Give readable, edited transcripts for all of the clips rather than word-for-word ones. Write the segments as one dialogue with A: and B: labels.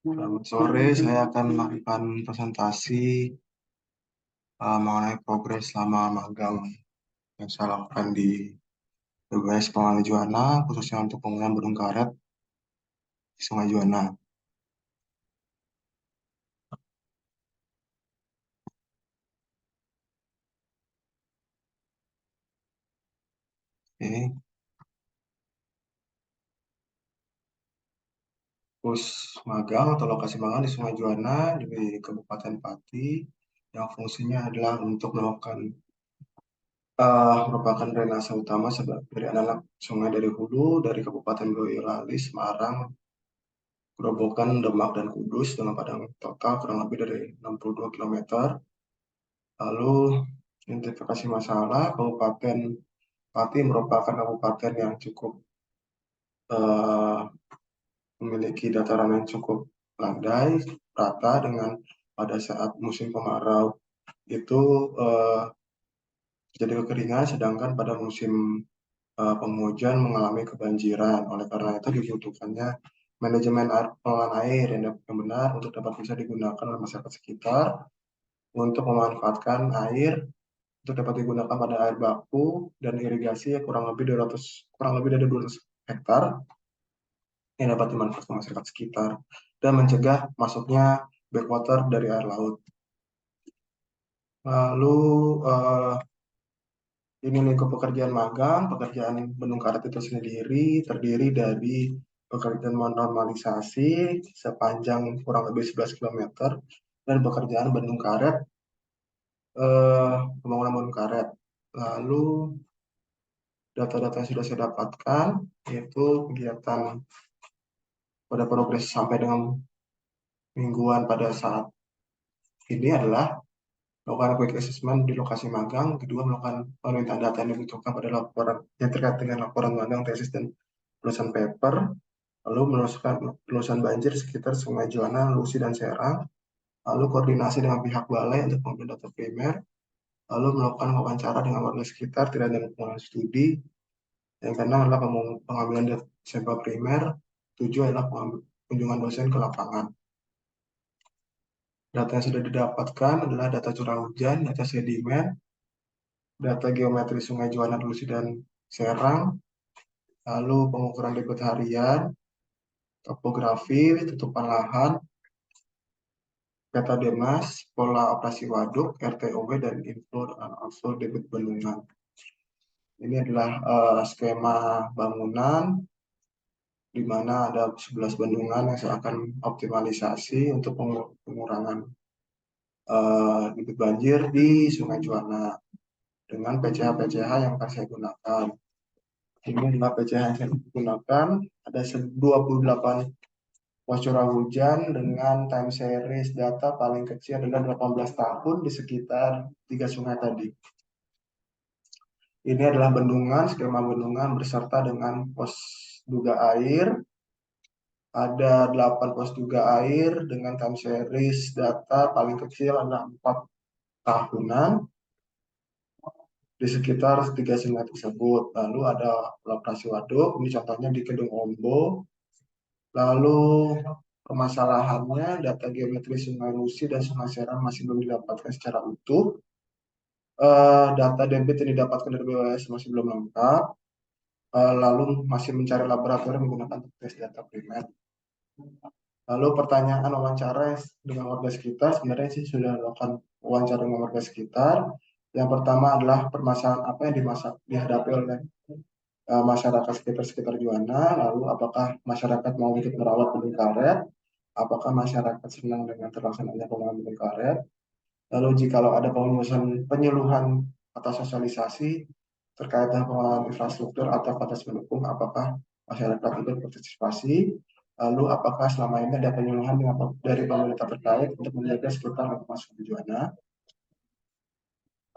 A: Selamat sore, saya akan melakukan presentasi mengenai progres selama magang yang saya lakukan di BPS Pengelola Juwana, khususnya untuk penggunaan Bendung Karet di Sungai Juwana. Oke. Pos magang atau lokasi magang di Sungai Juwana di Kabupaten Pati yang fungsinya adalah untuk melakukan merupakan drainase utama dari anak sungai dari hulu dari Kabupaten Boyolali, Semarang, Grobogan, Demak, dan Kudus dengan padang total kurang lebih dari 62 km. Lalu identifikasi masalah, Kabupaten Pati merupakan kabupaten yang cukup eh, memiliki dataran yang cukup landai, rata dengan pada saat musim kemarau itu eh, terjadi kekeringan, sedangkan pada musim penghujan mengalami kebanjiran. Oleh karena itu dibutuhkannya manajemen pengelolaan air yang benar untuk dapat bisa digunakan oleh masyarakat sekitar untuk memanfaatkan air untuk dapat digunakan pada air baku dan irigasi yang kurang lebih dari 200 hektar yang dapat dimanfaatkan masyarakat sekitar dan mencegah masuknya backwater dari air laut. Lalu ini lingkup pekerjaan magang, pekerjaan Bendung Karet itu sendiri terdiri dari pekerjaan normalisasi sepanjang kurang lebih 11 km dan pekerjaan Bendung Karet, pembangunan Bendung Karet. Lalu data-data yang sudah saya dapatkan yaitu kegiatan pada progres sampai dengan mingguan pada saat ini adalah melakukan quick assessment di lokasi magang, kedua melakukan permintaan data yang dibutuhkan pada laporan yang terkait dengan laporan magang, tesis, dan tulisan paper, lalu meluaskan banjir sekitar Sungai Juwana, Lusi, dan Serang, lalu koordinasi dengan pihak balai untuk mengambil data primer, lalu melakukan wawancara dengan warga sekitar, tidak ada pengembangan studi, yang keenam adalah pengambilan data sampel primer, tujuh adalah kunjungan dosen ke lapangan. Data yang sudah didapatkan adalah data curah hujan, data sedimen, data geometri Sungai Juwana, Lusi, dan Serang, lalu pengukuran debit harian, topografi, tutupan lahan, peta demas, pola operasi waduk, RTOW, dan inflow dan outflow debit bendungan. Ini adalah skema bangunan di mana ada 11 bendungan yang akan optimalisasi untuk pengurangan debit banjir di Sungai Juwana dengan PCH-PCH yang akan saya gunakan. Ini adalah PCH yang saya gunakan. Ada 28 pos curah hujan dengan time series data paling kecil adalah 18 tahun di sekitar 3 sungai tadi. Ini adalah bendungan, skema bendungan beserta dengan pos duga air. Ada 8 pos duga air dengan time series data paling kecil adalah 4 tahunan di sekitar 3 sungai tersebut. Lalu ada lokasi waduk, ini contohnya di Kedung Ombo. Lalu permasalahannya data geometri Sungai Lusi dan Sungai Serang masih belum didapatkan secara utuh. Data debit yang didapatkan dari BWS masih belum lengkap. Lalu masih mencari laboratorium menggunakan tes data primer. Lalu pertanyaan wawancara dengan warga sekitar, sebenarnya sih sudah melakukan wawancara dengan warga sekitar. Yang pertama adalah permasalahan apa yang dihadapi oleh masyarakat sekitar Juwana, lalu apakah masyarakat mau ikut merawat Bendung Karet, apakah masyarakat senang dengan terlaksananya pembangunan Bendung Karet, lalu jikalau ada penyuluhan atau sosialisasi terkait dengan pengelolaan infrastruktur atau fasilitas pendukung, apakah masyarakat ikut berpartisipasi, lalu apakah selama ini ada penyuluhan dari pemerintah terkait untuk menjaga sekitar masuk Juwana.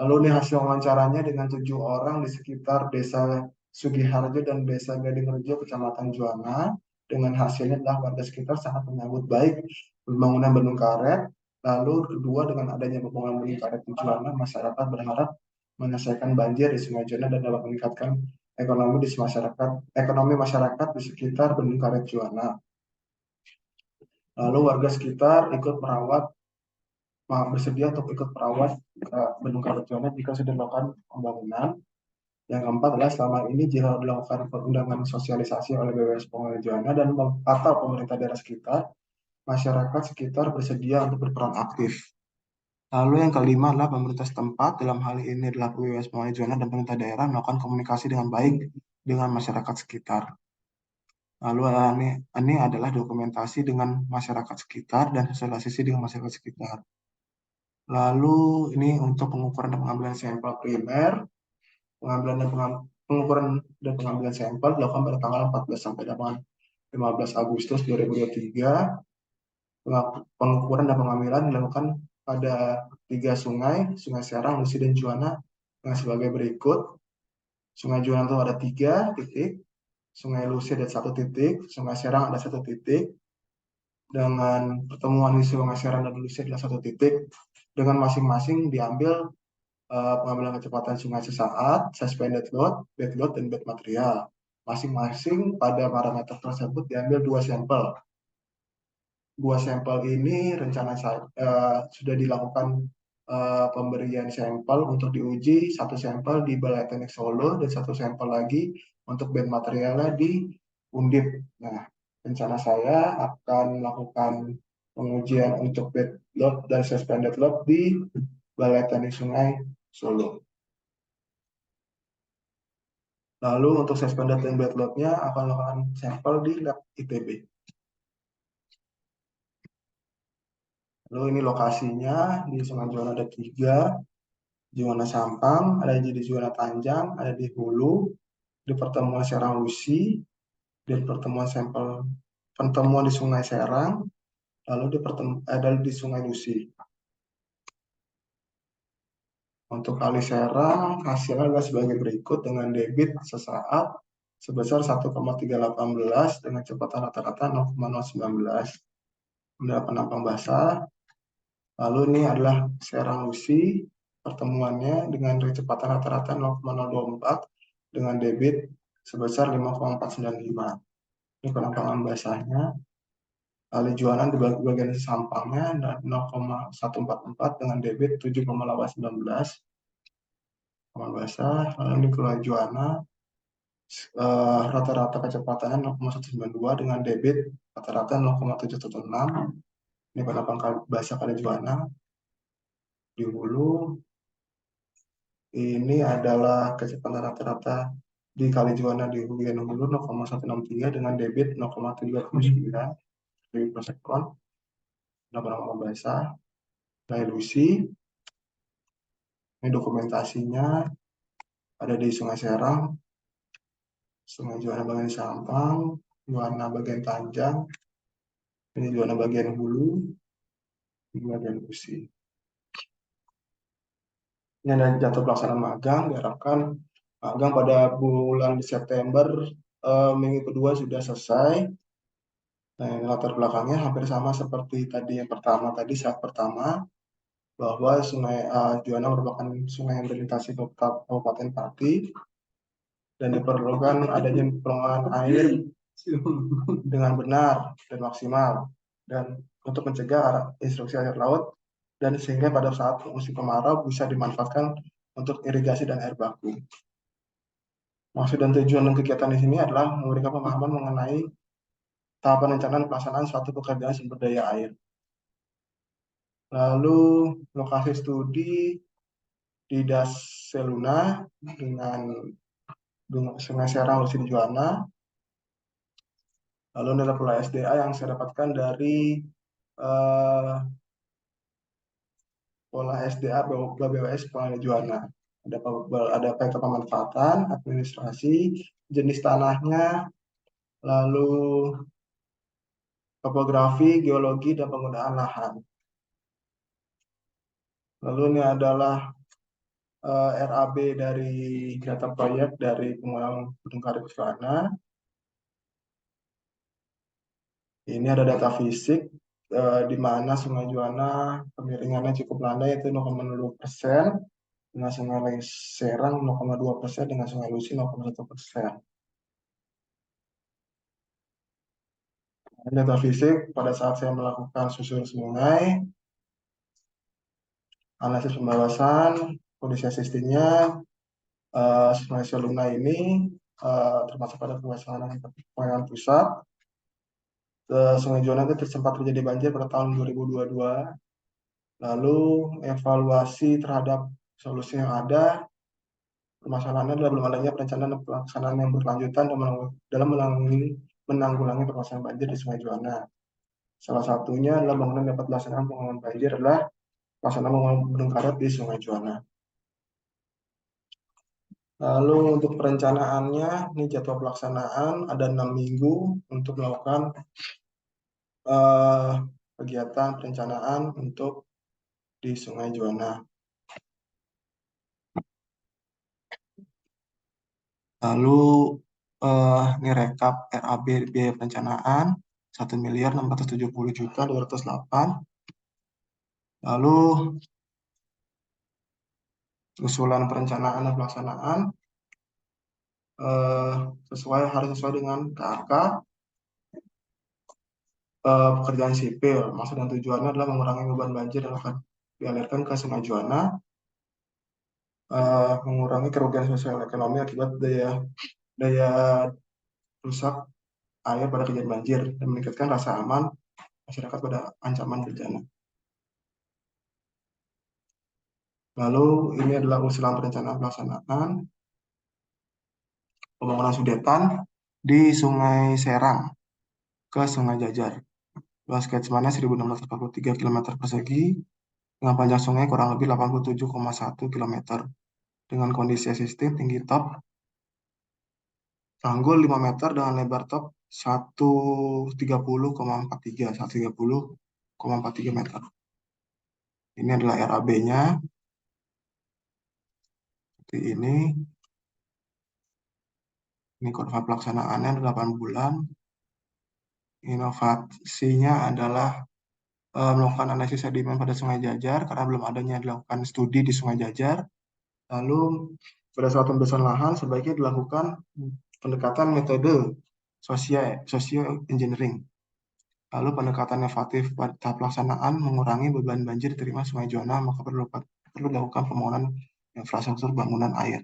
A: Lalu ini hasil wawancaranya dengan 7 orang di sekitar Desa Sugiharjo dan Desa Gadingrejo, Kecamatan Juwana. Dengan hasilnya adalah warga sekitar sangat menyambut baik pembangunan Bendung Karet. Lalu kedua, dengan adanya pembangunan Bendung Karet di Juwana, masyarakat berharap menyelesaikan banjir di Sungai Juwana dan dapat meningkatkan ekonomi masyarakat di sekitar Bendung Karet Juwana. Lalu warga sekitar ikut merawat, bersedia untuk ikut merawat Bendung Karajuana jika sudah dilakukan pembangunan. Yang keempat adalah selama ini jika dilakukan undangan sosialisasi oleh BWS Pengelola dan atau pemerintah daerah sekitar, masyarakat sekitar bersedia untuk berperan aktif. Lalu yang kelima adalah pemerintah setempat, dalam hal ini adalah BWS Pengelola dan pemerintah daerah melakukan komunikasi dengan baik dengan masyarakat sekitar. Lalu ini adalah dokumentasi dengan masyarakat sekitar dan sosialisasi dengan masyarakat sekitar. Lalu ini untuk pengukuran dan pengambilan sampel primer, pengambilan dan pengukuran dan pengambilan sampel dilakukan pada tanggal 14 sampai 15 Agustus 2023. Pengukuran dan pengambilan dilakukan pada 3 sungai, Sungai Serang, Lusi, dan Juana, yang sebagai berikut. Sungai Juana itu ada 3 titik, Sungai Lusi ada 1 titik, Sungai Serang ada 1 titik. Dengan pertemuan di Sungai Serang dan Lusi adalah 1 titik, dengan masing-masing diambil pengambilan kecepatan sungai sesaat, suspended load, bed load, dan bed material. Masing-masing pada parameter tersebut diambil 2 sampel. 2 sampel ini rencana saya sudah dilakukan pemberian sampel untuk diuji, 1 sampel di Balai Teknik Solo dan 1 sampel lagi untuk bed materialnya di Undip. Nah, rencana saya akan melakukan pengujian untuk bed load dan suspended load di Balai Teknik Sungai Solo. Lalu untuk suspended dan bed load-nya akan melakukan sampel di lab ITB. Lalu ini lokasinya di Sungai Juwana ada 3, Juwana Sampang, ada di Juwana Tanjang, ada di Hulu, di pertemuan Serang Lusi, di pertemuan di Sungai Serang, lalu ada di Sungai Lusi. Untuk Kali Serang hasilnya adalah sebagai berikut dengan debit sesaat sebesar 1,318 dengan kecepatan rata-rata 0,019. Mendapat nampang basah. Lalu ini adalah Serang Lusi, pertemuannya dengan kecepatan rata-rata 0,024 dengan debit sebesar 5,495. Ini penampangan basahnya. Kali Juanan di bagian sampangnya 0,144 dengan debit 7,819. Penampangan basah. Lalu di Pulau Juana rata-rata kecepatannya 0,192 dengan debit rata-rata 0,716. Ini penampangan basah Kali Juana. Di Hulu ini adalah kecepatan rata-rata di Kali Juana di bagian hulu 0,163 dengan debit 0,379 per sekon. Nama basah. Sungai Lusi, ini dokumentasinya ada di Sungai Serang, Sungai Juana bagian Sampang, Juana bagian Tanjang, ini Juana bagian Hulu, ini bagian Lusi. Ini ada jadwal pelaksanaan magang, diharapkan magang pada bulan September minggu kedua sudah selesai. Nah, latar belakangnya hampir sama seperti tadi yang pertama tadi saat pertama, bahwa Sungai Juana merupakan sungai yang melintasi Kabupaten Pati dan diperlukan adanya pengelolaan air dengan benar dan maksimal dan untuk mencegah instruksi air laut dan sehingga pada saat musim kemarau bisa dimanfaatkan untuk irigasi dan air baku. Maksud dan tujuan kegiatan di sini adalah memberikan pemahaman mengenai tahapan rencana pelaksanaan suatu pekerjaan sumber daya air. Lalu lokasi studi di Das Seluna dengan Sungai Serang Lusin Juana. Lalu ada pola SDA yang saya dapatkan dari pola SDA BWS Pengelola Juana. Ada peta pemanfaatan, administrasi, jenis tanahnya, lalu topografi, geologi, dan penggunaan lahan. Lalu ini adalah RAB dari data proyek dari pengulangan Gunung Karajuana. Ini ada data fisik di mana Sungai Juana kemiringannya cukup landai yaitu 0,0%, dengan Sungai Serang 0,2%, dengan Sungai Lusi 0,1%. Data fisik pada saat saya melakukan susur sungai, analisis pembawasan, kondisi sistemnya, Sungai Seluna ini termasuk pada kewenangan pusat. Sungai Juanda itu sempat terjadi banjir pada tahun 2022. Lalu evaluasi terhadap solusi yang ada, permasalahannya adalah belum adanya perencanaan dan pelaksanaan yang berkelanjutan dalam menanggulangi permasalahan banjir di Sungai Juanda. Salah satunya adalah bangunan dapat dilaksanakan pengelolaan banjir adalah pelaksanaan pembangunan bendung karet di Sungai Juanda. Lalu untuk perencanaannya, ini jadwal pelaksanaan ada 6 minggu untuk melakukan eh, kegiatan perencanaan untuk di Sungai Juanda. Lalu ini rekap RAB biaya perencanaan 1.670.208. Lalu usulan perencanaan dan pelaksanaan harus sesuai dengan KAK pekerjaan sipil. Maksud dan tujuannya adalah mengurangi beban banjir yang akan dialirkan ke Sungai Juanda, mengurangi kerugian sosial ekonomi akibat daya daya rusak air pada kejadian banjir dan meningkatkan rasa aman masyarakat pada ancaman bencana. Lalu ini adalah usulan perencanaan pelaksanaan pembangunan sudetan di Sungai Serang ke Sungai Jajar. Luas catchment-nya 1.643 km persegi dengan panjang sungai kurang lebih 87,1 km dengan kondisi sistem tinggi top tanggul 5 meter dengan lebar top 130,43 meter. Ini adalah RAB-nya. Seperti ini. Ini kurva pelaksanaannya 8 bulan. Inovasinya adalah melakukan analisis sedimen pada Sungai Jajar karena belum adanya dilakukan studi di Sungai Jajar. Lalu pada saat pembebasan lahan sebaiknya dilakukan pendekatan metode socio engineering. Lalu pendekatan inovatif pada tahap pelaksanaan mengurangi beban banjir diterima Sungai Juanda, maka perlu dilakukan pembangunan infrastruktur bangunan air.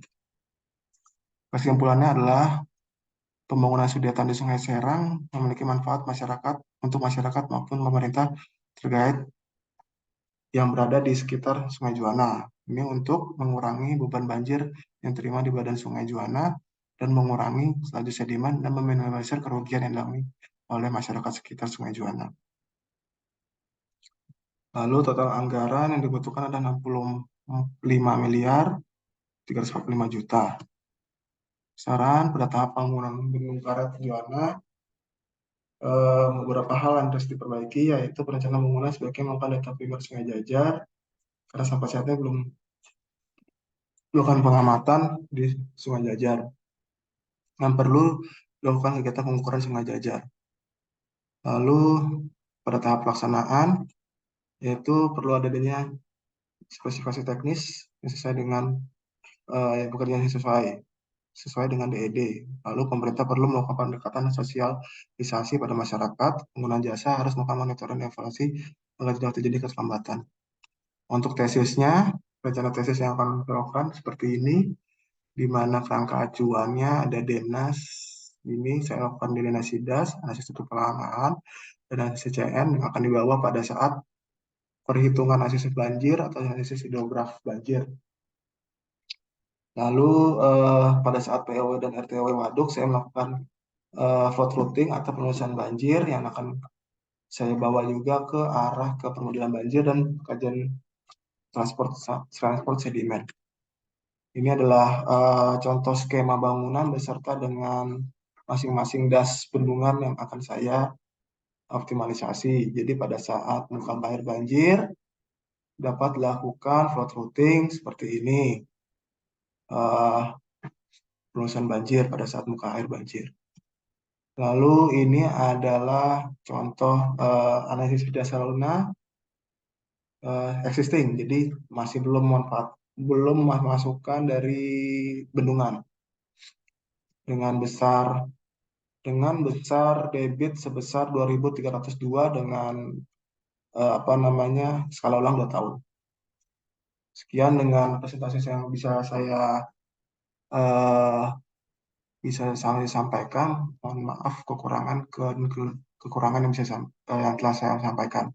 A: Kesimpulannya adalah pembangunan sudetan di Sungai Serang memiliki manfaat untuk masyarakat maupun pemerintah terkait yang berada di sekitar Sungai Juanda. Ini untuk mengurangi beban banjir yang terima di badan Sungai Juanda dan mengurangi laju sedimen dan meminimalisir kerugian yang dialami oleh masyarakat sekitar Sungai Juanda. Lalu total anggaran yang dibutuhkan ada 65 miliar 345 juta. Saran pada tahap pembangunan bendung karet Juanda, beberapa hal yang harus diperbaiki, yaitu perencanaan pembangunan sebaiknya melakukan data primer Sungai Jajar, karena sampai saat ini belum melakukan pengamatan di Sungai Jajar. Yang perlu dilakukan kegiatan pengukuran Sungai Jajar. Lalu pada tahap pelaksanaan, yaitu perlu adanya spesifikasi teknis yang sesuai dengan pekerjaan yang sesuai dengan DED. Lalu pemerintah perlu melakukan pendekatan sosialisasi pada masyarakat. Pengguna jasa harus melakukan monitoring dan evaluasi agar tidak terjadi keterlambatan. Untuk tesisnya, rencana tesis yang akan dilakukan seperti ini, di mana kerangka acuannya ada DENAS. Ini saya lakukan di DENAS SIDAS, analisis struktur lahan, dan analisis CN yang akan dibawa pada saat perhitungan analisis banjir atau analisis hidrograf banjir. Lalu pada saat PLW dan RTW waduk, saya melakukan flood routing atau penulisan banjir yang akan saya bawa juga ke arah ke permodalan banjir dan kajian transport sedimen. Ini adalah contoh skema bangunan beserta dengan masing-masing das bendungan yang akan saya optimalisasi. Jadi pada saat muka air banjir dapat dilakukan flood routing seperti ini. Penulisan banjir pada saat muka air banjir. Lalu ini adalah contoh analisis dasar Luna existing, jadi masih belum masukkan dari bendungan dengan besar dengan besar debit sebesar 2.302 dengan apa namanya skala ulang 2 tahun. Sekian dengan presentasi yang eh, bisa saya sampaikan. Mohon maaf kekurangan kekurangan yang telah saya sampaikan.